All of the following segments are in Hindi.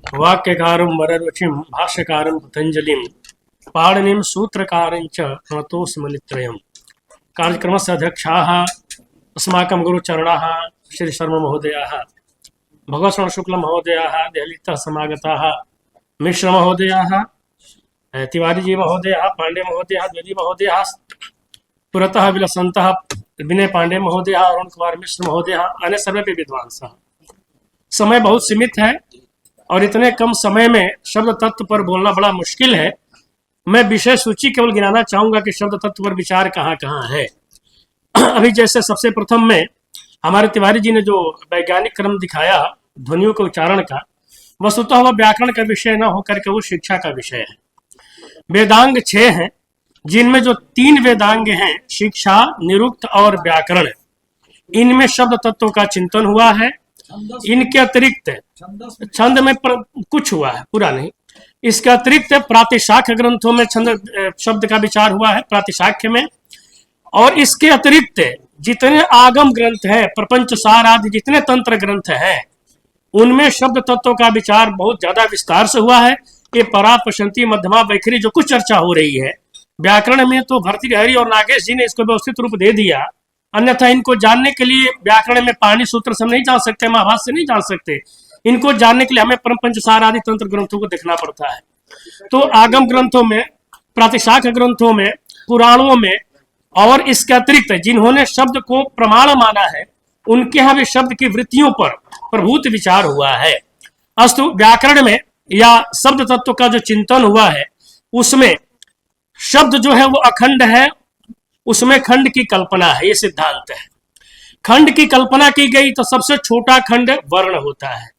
वाक्यकारं वररुचिं भाष्यकारं पतंजलिं पाणिनिं सूत्रकारं च प्रणतोऽस्मि मुनित्रयम्। कार्यक्रमस्य अध्यक्षाः अस्माकं गुरुचरणाः श्री शर्मा महोदयाः, भगवत् शुक्ल महोदयाः, देहलीतः समागताः मिश्र महोदयाः, तिवारी जी महोदयाः, पांडे महोदयाः, द्विवेदी महोदयाः, पुरतः विलसन्तः विनय पांडे महोदयाः, अरुण कुमार मिश्र महोदयाः, अन्य सर्वेपि विद्वांसः। समय बहुत सीमित है और इतने कम समय में शब्द तत्व पर बोलना बड़ा मुश्किल है। मैं विषय सूची केवल गिनाना चाहूंगा कि शब्द तत्व पर विचार कहाँ कहाँ है। अभी जैसे सबसे प्रथम में हमारे तिवारी जी ने जो वैज्ञानिक क्रम दिखाया ध्वनियों के उच्चारण का, वस्तुतः वह व्याकरण का विषय न होकर के वो शिक्षा का विषय है। वेदांग 6 हैं, जिनमें जो 3 वेदांग हैं, शिक्षा, निरुक्त और व्याकरण, इनमें शब्द तत्वों का चिंतन हुआ है। इनके अतिरिक्त छंद में कुछ हुआ है, पूरा नहीं। इसके अतिरिक्त प्रातिशाख्य ग्रंथों में छंद शब्द का विचार हुआ है, प्रातिशाख्य में। और इसके अतिरिक्त जितने आगम ग्रंथ हैं, प्रपंच सार आदि जितने तंत्र ग्रंथ हैं, उनमें शब्द तत्वों का विचार बहुत ज्यादा विस्तार से हुआ है। ये परा, पशंती, मध्यमा, वैखरी जो कुछ चर्चा हो रही है, व्याकरण में तो भर्तृहरि और नागेश जी ने इसको व्यवस्थित रूप दे दिया। अन्यथा इनको जानने के लिए व्याकरण में पाणिनि सूत्र से नहीं जान सकते, महाभाष्य से नहीं जान सकते। इनको जानने के लिए हमें परम पंचसार आदि तंत्र ग्रंथों को देखना पड़ता है। तो आगम ग्रंथों में, प्रातिशाख्य ग्रंथों में, पुराणों में और इसके अतिरिक्त जिन्होंने शब्द को प्रमाण माना है, उनके यहाँ भी शब्द की वृत्तियों पर प्रभूत विचार हुआ है। अस्तु, व्याकरण में या शब्द तत्व का जो चिंतन हुआ है, उसमें शब्द जो है वो अखंड है, उसमें खंड की कल्पना है, ये सिद्धांत है। खंड की कल्पना की गई तो सबसे छोटा खंड वर्ण होता है।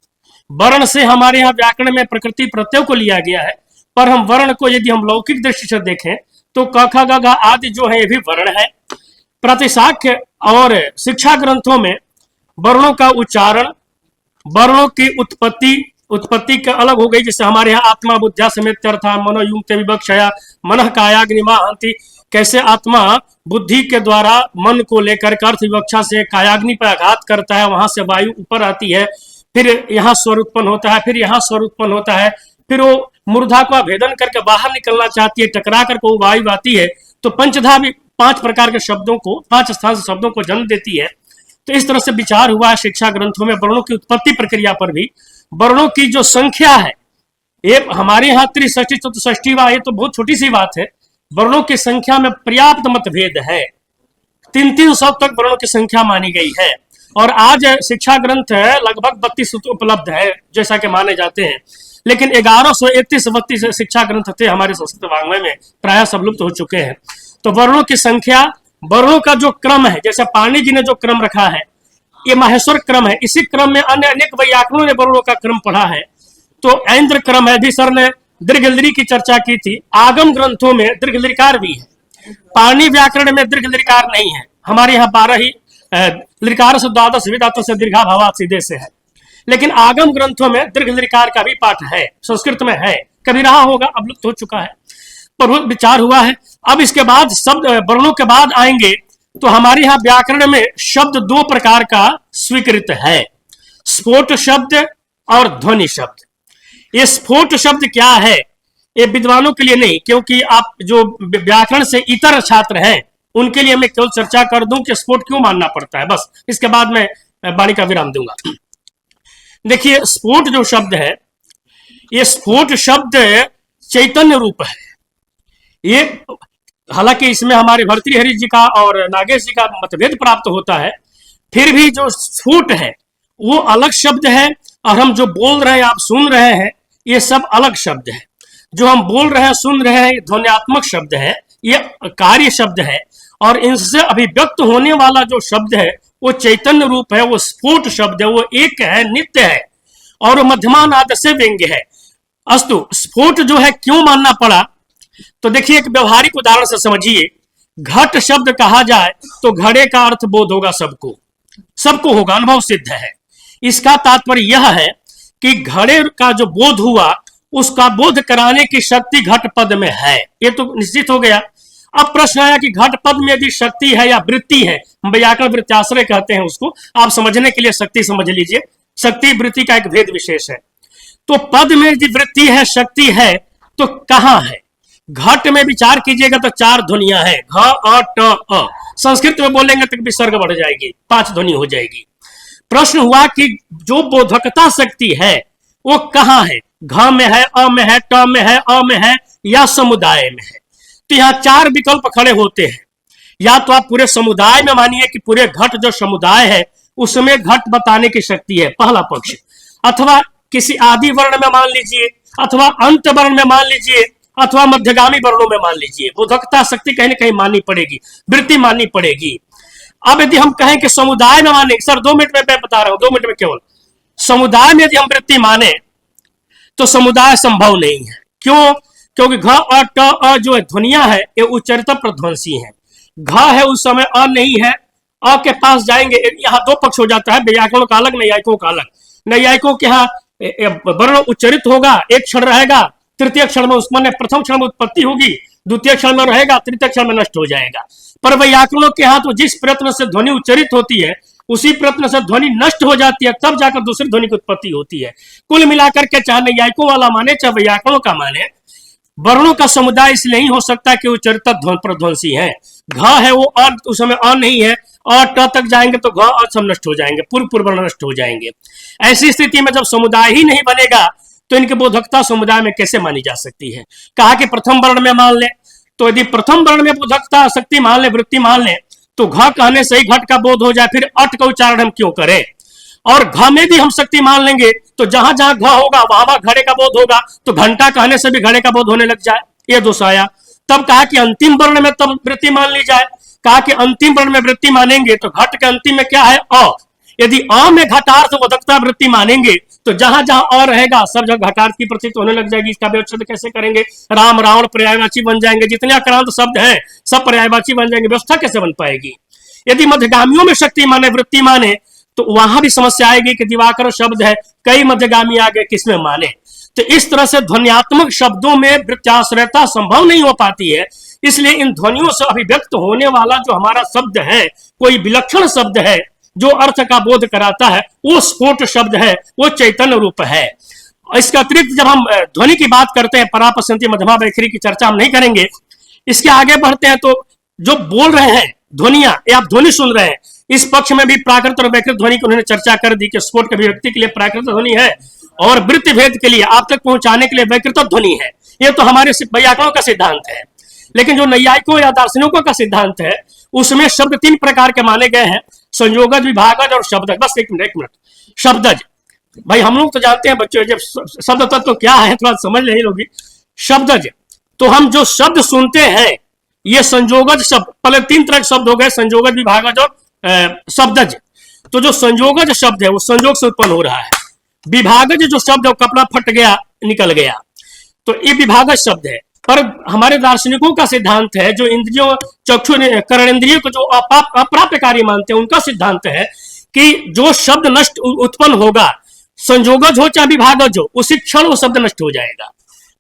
वर्ण से हमारे यहाँ व्याकरण में प्रकृति प्रत्यय को लिया गया है, पर हम वर्ण को यदि हम लौकिक दृष्टि से देखें तो क ख ग घ आदि जो है ये भी वर्ण है। प्रतिशाख्य और शिक्षा ग्रंथों में वर्णों का उच्चारण, वर्णों की उत्पत्ति का अलग हो गई। जैसे हमारे यहाँ आत्मा बुद्ध्या समेत अर्था मनो युक्ते विवक्षया मनः कायाग्निमा हंति, कैसे आत्मा बुद्धि के द्वारा मन को लेकर के अर्थ विवक्षा से कायाग्नि पर आघात करता है, वहां से वायु ऊपर आती है, फिर यहाँ स्वर उत्पन्न होता है, फिर यहाँ स्वर उत्पन्न होता है, फिर वो मूर्धा को भेदन करके बाहर निकलना चाहती है, टकरा करके वो वायु आती है। तो पंचधा भी 5 प्रकार के शब्दों को, 5 स्थान से शब्दों को जन्म देती है। तो इस तरह से विचार हुआ है शिक्षा ग्रंथों में वर्णों की उत्पत्ति प्रक्रिया पर भी। वर्णों की जो संख्या है, ये हमारे यहाँ 63 64 ये तो बहुत छोटी सी बात है। वर्णों की संख्या में पर्याप्त मतभेद है, 300 तक वर्णों की संख्या मानी गई है। और आज शिक्षा ग्रंथ लगभग 32 उपलब्ध है जैसा कि माने जाते हैं, लेकिन 1131-32 शिक्षा ग्रंथ थे हमारे संस्कृत वाङ्मय में, प्रायः सब लुप्त हो चुके हैं। तो वर्णों की संख्या, वर्णों का जो क्रम है, जैसे पाणिनि जी ने जो क्रम रखा है, ये माहेश्वर क्रम है। इसी क्रम में अन्य अनेक वैयाकरणों ने वर्णों का क्रम पढ़ा है। तो ऐन्द्र क्रम है, भी सर ने दीर्घ लृ की चर्चा की थी। आगम ग्रंथों में दीर्घ लृकार भी है, पाणिनि व्याकरण में दीर्घ लृकार नहीं है। हमारे यहाँ 12 ही लृकार से द्वादश विधातु से दीर्घा भावात सीधे से है, लेकिन आगम ग्रंथों में दीर्घ लृकार का भी पाठ है, संस्कृत में है, कभी रहा होगा, अब लुप्त हो चुका है, पर विचार हुआ है। अब इसके बाद शब्द वर्णों के बाद आएंगे तो हमारे यहाँ व्याकरण में शब्द 2 प्रकार का स्वीकृत है, स्फोट शब्द और ध्वनि शब्द। ये स्फोट शब्द क्या है, ये विद्वानों के लिए नहीं, क्योंकि आप जो व्याकरण से इतर छात्र हैं उनके लिए मैं केवल चर्चा कर दूं कि स्फोट क्यों मानना पड़ता है, बस। इसके बाद मैं वाणी का विराम दूंगा। देखिए, स्फोट जो शब्द है, ये स्फोट शब्द चैतन्य रूप है। ये हालांकि इसमें हमारे भर्तृहरि जी का और नागेश जी का मतभेद प्राप्त होता है, फिर भी जो स्फोट है वो अलग शब्द है, और हम जो बोल रहे हैं, आप सुन रहे हैं, ये सब अलग शब्द है। जो हम बोल रहे हैं, सुन रहे हैं, ध्वन्यात्मक शब्द है, ये कार्य शब्द है। और इनसे अभिव्यक्त होने वाला जो शब्द है वो चैतन्य रूप है, वो स्फोट शब्द है, वो एक है, नित्य है, और मध्यमानाद से व्यंग्य है। अस्तु, स्फोट जो है क्यों मानना पड़ा, तो देखिए एक व्यवहारिक उदाहरण से समझिए। घट शब्द कहा जाए तो घड़े का अर्थ बोध होगा, सबको होगा, अनुभव सिद्ध है। इसका तात्पर्य यह है कि घड़े का जो बोध हुआ, उसका बोध कराने की शक्ति घट पद में है, ये तो निश्चित हो गया। अब प्रश्न आया कि घट पद में यदि शक्ति है या वृत्ति है, व्याकरण वृत्ताश्रय कहते हैं उसको, आप समझने के लिए शक्ति समझ लीजिए। शक्ति वृत्ति का एक भेद विशेष है। तो पद में यदि वृत्ति है, शक्ति है, तो कहां है? घट में विचार कीजिएगा तो 4 ध्वनियां हैं, घ अ ट अ। संस्कृत में बोलेंगे तो विसर्ग बढ़ जाएगी, 5 ध्वनि हो जाएगी। प्रश्न हुआ कि जो बोधकता शक्ति है वो कहां है? घ में है, अ में है, ट में है, अ में है, या समुदाय में है? तो यहाँ 4 विकल्प खड़े होते हैं। या तो आप पूरे समुदाय में मानिए कि पूरे घट जो समुदाय है उसमें घट बताने की शक्ति है, पहला पक्ष। अथवा किसी आदि वर्ण में मान लीजिए, अथवा अंत वर्ण में मान लीजिए, अथवा मध्यगामी वर्णों में मान लीजिए। बोधकता शक्ति कहीं ना कहीं माननी पड़ेगी, वृत्ति माननी पड़ेगी। अब यदि हम कहें कि समुदाय में माने, सर 2 मिनट में मैं बता रहा हूं, 2 मिनट में केवल, समुदाय में यदि हम वृत्ति माने तो समुदाय संभव नहीं है। क्यों? क्योंकि घ अ ट अ जो ध्वनिया है ये उच्चरित प्रध्वंसी है। घ है उस समय, अ नहीं है, अ के पास जाएंगे, यहाँ 2 पक्ष हो जाता है, व्याकरणों का अलग, नैयायिकों का अलग। नैयायिकों के यहाँ वर्ण उच्चरित होगा, एक क्षण रहेगा, तृतीय क्षण में उसमें प्रथम क्षण में उत्पत्ति होगी, द्वितीय क्षण में रहेगा, तृतीय क्षण में नष्ट हो जाएगा। पर व्याकरणों के यहाँ तो जिस प्रयत्न से ध्वनि उच्चरित होती है उसी प्रयत्न से ध्वनि नष्ट हो जाती है, तब जाकर दूसरी ध्वनि की उत्पत्ति होती है। कुल मिलाकर के चाहे नैयायिकों वाला माने चाहे व्याकरणों का माने, वर्णों का समुदाय इसलिए नहीं हो सकता कि उच्चरित प्रध्वंसी है। घ है वो, और उस समय अ नहीं है, और ट तक जाएंगे तो घ और सब नष्ट हो जाएंगे, पूर्व वर्ण नष्ट हो जाएंगे। ऐसी स्थिति में जब समुदाय ही नहीं बनेगा तो इनकी बोधकता समुदाय में कैसे मानी जा सकती है? कहा कि प्रथम वर्ण में मान ले, तो यदि प्रथम वर्ण में बोधकता शक्ति मान ले, वृत्ति मान ले, तो घ कहने से ही घट का बोध हो जाए, फिर अट का उच्चारण हम क्यों करें? और घ में भी हम शक्ति मान लेंगे तो जहां जहां घ होगा वहां वहां घड़े का बोध होगा, तो घंटा कहने से भी घड़े का बोध होने लग जाए, ये दोष आया। तब कहा कि अंतिम वर्ण में तब वृत्ति मान ली जाए। कहा कि अंतिम वर्ण में वृत्ति मानेंगे तो घट के अंतिम में क्या है? अ। यदि अ में घटार्थ बोधकता वृत्ति मानेंगे तो जहां जहां अ रहेगा सब जगह घटार्थ की प्रतीत होने लग जाएगी। इसका व्यवच्छेद कैसे करेंगे? राम रावण पर्यायवाची बन जाएंगे, जितने आक्रांत शब्द हैं सब पर्यायवाची बन जाएंगे, व्यवस्था कैसे बन पाएगी? यदि मध्यगामियों में शक्ति माने, वृत्ति माने, तो वहां भी समस्या आएगी कि दिवाकर शब्द है, कई मध्यगामी आ गए, किसमें माने? तो इस तरह से ध्वन्यात्मक शब्दों में वृत्ताश्रयता संभव नहीं हो पाती है। इसलिए इन ध्वनियों से अभिव्यक्त होने वाला जो हमारा शब्द है, कोई विलक्षण शब्द है जो अर्थ का बोध कराता है, वो स्फोट शब्द है, वो चैतन्य रूप है। इसके अतिरिक्त जब हम ध्वनि की बात करते हैं, परापसंति मध्यमा वैखरी की चर्चा हम नहीं करेंगे। इसके आगे बढ़ते हैं तो जो बोल रहे हैं ध्वनिया, ये आप ध्वनि सुन रहे हैं, इस पक्ष में भी प्राकृत और वैकृत ध्वनि की उन्होंने चर्चा कर दी कि स्फोट के अभिव्यक्ति के लिए प्राकृत ध्वनि है और वृत्ति भेद के लिए आप तक पहुंचाने के लिए वैकृत ध्वनि है। ये तो हमारे व्याकरणों का सिद्धांत है। लेकिन जो नैयायिकों या दार्शनिकों का सिद्धांत है उसमें शब्द 3 प्रकार के माने गए हैं, संयोगज, विभागज और शब्दज। बस एक मिनट, शब्दज भाई हम लोग तो जानते हैं बच्चों, जब शब्द तत्व तो क्या है थोड़ा समझ नहीं लोगी। शब्दज तो हम जो शब्द सुनते हैं ये संयोगज शब्द, पहले 3 तरह के शब्द हो गए, संयोगज, विभागज और शब्दज। तो जो संयोगज शब्द है वो संयोग से उत्पन्न हो रहा है। विभागज जो शब्द है वो कपड़ा फट गया, निकल गया, तो ये विभागज शब्द है। पर हमारे दार्शनिकों का सिद्धांत है, जो इंद्रियों चक्षु कर्णेंद्रियों को जो अप्राप्यकारी मानते हैं, उनका सिद्धांत है कि जो शब्द नष्ट उत्पन्न होगा, संयोगज हो चाहे विभागज हो, उसी क्षण वो शब्द नष्ट हो जाएगा।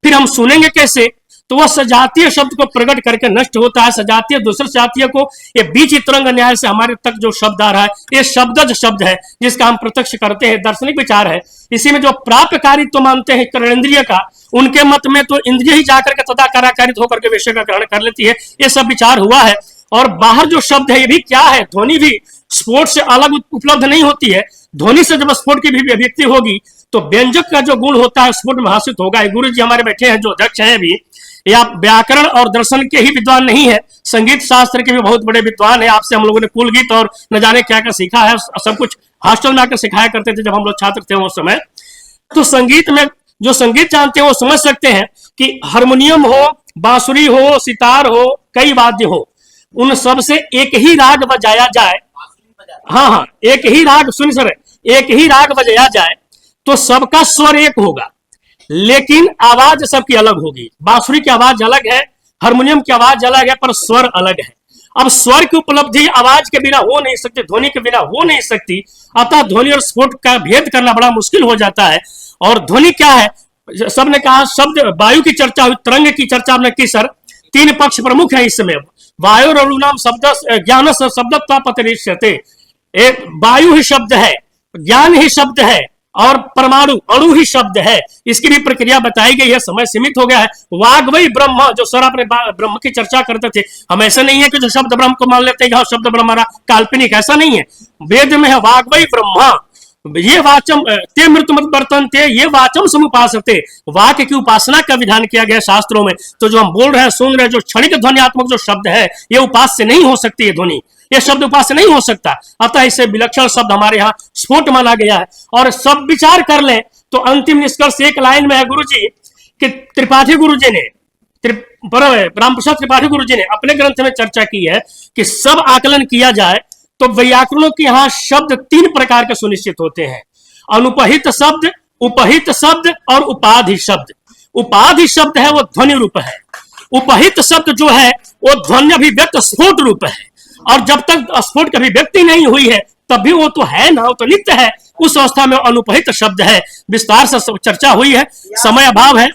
फिर हम सुनेंगे कैसे? तो वह सजातीय शब्द को प्रकट करके नष्ट होता है। सजातीय दूसरे सजातीय को, ये बीच तरंग न्याय से हमारे तक जो शब्द आ रहा है ये शब्दज शब्द है, जिसका हम प्रत्यक्ष करते हैं, दार्शनिक विचार है। इसी में जो प्राप्यकारित्व मानते हैं कर्णेंद्रिय का, उनके मत में तो इंद्रिय ही जाकर के तदाकारित होकर के विषय का ग्रहण कर लेती है। ये सब विचार हुआ है। और बाहर जो शब्द है ये भी क्या है? ध्वनि भी स्फोट से अलग उपलब्ध नहीं होती है। ध्वनि से जब स्फोट की भी अभिव्यक्ति होगी तो व्यंजक का जो गुण होता है स्फोट में हासिल होगा। गुरु जी हमारे बैठे हैं जो अध्यक्ष हैं अभी, या व्याकरण और दर्शन के ही विद्वान नहीं है, संगीत शास्त्र के भी बहुत बड़े विद्वान है। आपसे हम लोगों ने कुल गीत और न जाने क्या क्या सीखा है, सब कुछ हॉस्टल में आकर सिखाया करते थे जब हम लोग छात्र थे उस समय। तो संगीत में जो संगीत जानते हैं वो समझ सकते हैं कि हारमोनियम हो, बांसुरी हो, सितार हो, कई वाद्य हो, उन सब से एक ही राग बजाया जाए, हाँ, एक ही राग, सुन सर, एक ही राग बजाया जाए तो सबका स्वर एक होगा, लेकिन आवाज सबकी अलग होगी। बांसुरी की आवाज अलग है, हारमोनियम की आवाज अलग है, पर स्वर अलग है। अब स्वर की उपलब्धि आवाज के बिना हो नहीं सकती, ध्वनि के बिना हो नहीं सकती। अतः ध्वनि और स्फोट का भेद करना बड़ा मुश्किल हो जाता है। और ध्वनि क्या है? सबने कहा शब्द, वायु की चर्चा हुई, तरंग की चर्चा हमने की सर। 3 पक्ष प्रमुख है इसमें, वायु और नाम शब्द ज्ञान शब्द पतिरिष्यते। वायु ही शब्द है, ज्ञान ही शब्द है, और परमाणु अणु ही शब्द है। इसकी भी प्रक्रिया बताई गई है, समय सीमित हो गया है। वाग वही ब्रह्म, जो सर आपने ब्रह्म की चर्चा करते थे, हम ऐसा नहीं है कि जो शब्द ब्रह्म को मान लेते हैं कि शब्द ब्रह्म हमारा काल्पनिक, ऐसा नहीं है। वेद में है वाग वही ब्रह्म, ये वाचम ते मृत्युमत वर्तन्ते, ये वाचम समुपासते, वाक्य की उपासना का विधान किया गया शास्त्रों में। तो जो हम बोल रहे हैं, सुन रहे हैं, जो क्षणिक ध्वनियात्मक जो शब्द है, ये उपास्य नहीं हो सकती है ध्वनि, ये शब्द उपास्य नहीं हो सकता। अतः इसे विलक्षण शब्द हमारे यहाँ स्फोट माना गया है। और सब विचार कर लें तो अंतिम निष्कर्ष एक लाइन में है गुरु जी कि त्रिपाठी गुरु जी ने, रामप्रसाद त्रिपाठी गुरु जी ने अपने ग्रंथ में चर्चा की है कि सब आकलन किया जाए तो वैयाकरणों के यहाँ शब्द 3 प्रकार के सुनिश्चित होते हैं: अनुपहित शब्द, उपहित शब्द और उपाधि शब्द। उपाधि शब्द है वो ध्वनि रूप है, उपहित शब्द जो है वो ध्वनि अभिव्यक्त स्फोट रूप है। और जब तक स्फोट की अभिव्यक्ति नहीं हुई है तब भी वो तो है ना, वो तो नित्य है। उस अवस्था में अनुपहित शब्द है। विस्तार से चर्चा हुई है, समय अभाव है।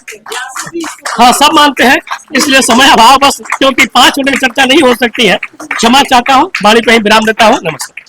हाँ, सब मानते हैं, इसलिए समय अभाव बस, क्योंकि 5 मिनट में चर्चा नहीं हो सकती है। क्षमा चाहता हूँ, वाणी पे ही विराम देता हूँ। नमस्कार।